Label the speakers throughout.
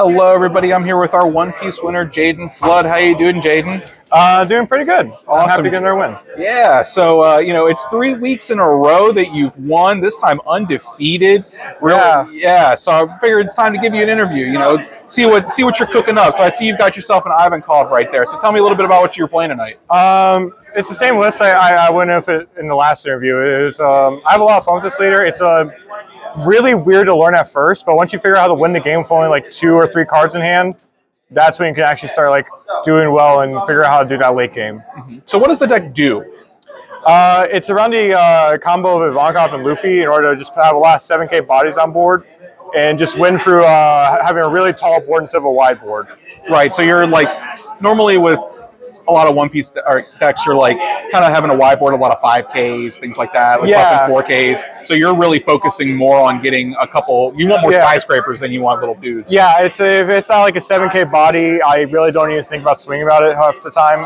Speaker 1: Hello, everybody. I'm here with our One Piece winner, Jayden Flood. How you doing, Jayden?
Speaker 2: Doing pretty good.
Speaker 1: Awesome.
Speaker 2: I'm happy getting our win.
Speaker 1: Yeah. So it's 3 weeks in a row that you've won. This time undefeated. Really? Yeah. So I figured it's time to give you an interview. See what you're cooking up. So I see you've got yourself an Ivankov right there. So tell me a little bit about what you're playing tonight.
Speaker 2: It's the same list I went in the last interview. It was, I have a lot of fun with this leader. It's really weird to learn at first, but once you figure out how to win the game with only like 2 or 3 cards in hand, that's when you can actually start like doing well and figure out how to do that late game.
Speaker 1: Mm-hmm. So what does the deck do?
Speaker 2: It's around the combo of Ivankov and Luffy in order to just have the last 7K bodies on board and just win through having a really tall board instead of a wide board.
Speaker 1: Right. So you're like normally with a lot of One Piece decks, you're like kind of having a wide board, a lot of 5Ks, things like that, like 4Ks. So you're really focusing more on getting a couple. You want more skyscrapers than you want little dudes.
Speaker 2: Yeah, if it's not like a 7K body, I really don't even think about swinging about it half the time.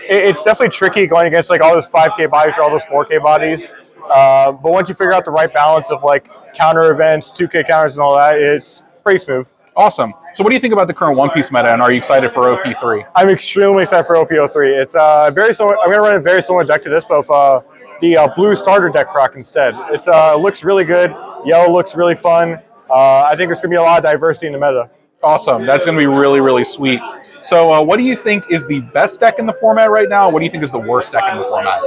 Speaker 2: It's definitely tricky going against like all those 5K bodies or all those 4K bodies. But once you figure out the right balance of like counter events, 2K counters, and all that, it's pretty smooth.
Speaker 1: Awesome. So what do you think about the current One Piece meta, and are you excited for OP3?
Speaker 2: I'm extremely excited for OP03. It's very similar. I'm going to run a very similar deck to this, but with the blue starter deck proc instead. It looks really good. Yellow looks really fun. I think there's going to be a lot of diversity in the meta.
Speaker 1: Awesome. That's going to be really, really sweet. So what do you think is the best deck in the format right now? What do you think is the worst deck in the format?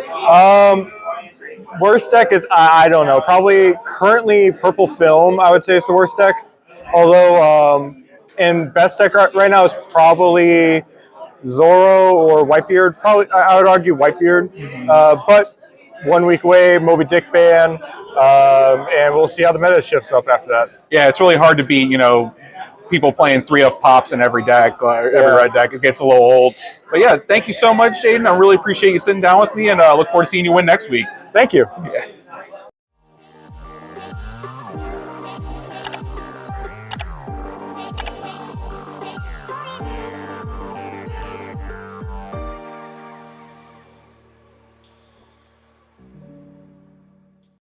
Speaker 2: Worst deck is, I don't know, probably currently Purple Film, I would say is the worst deck. Although, and best deck right now is probably Zoro or Whitebeard. Probably, I would argue Whitebeard. But 1 week away, Moby Dick ban, and we'll see how the meta shifts up after that.
Speaker 1: Yeah, it's really hard to beat, people playing 3-of pops in every deck, every red deck. It gets a little old. But yeah, thank you so much, Jayden. I really appreciate you sitting down with me, and look forward to seeing you win next week.
Speaker 2: Thank you.
Speaker 1: Yeah.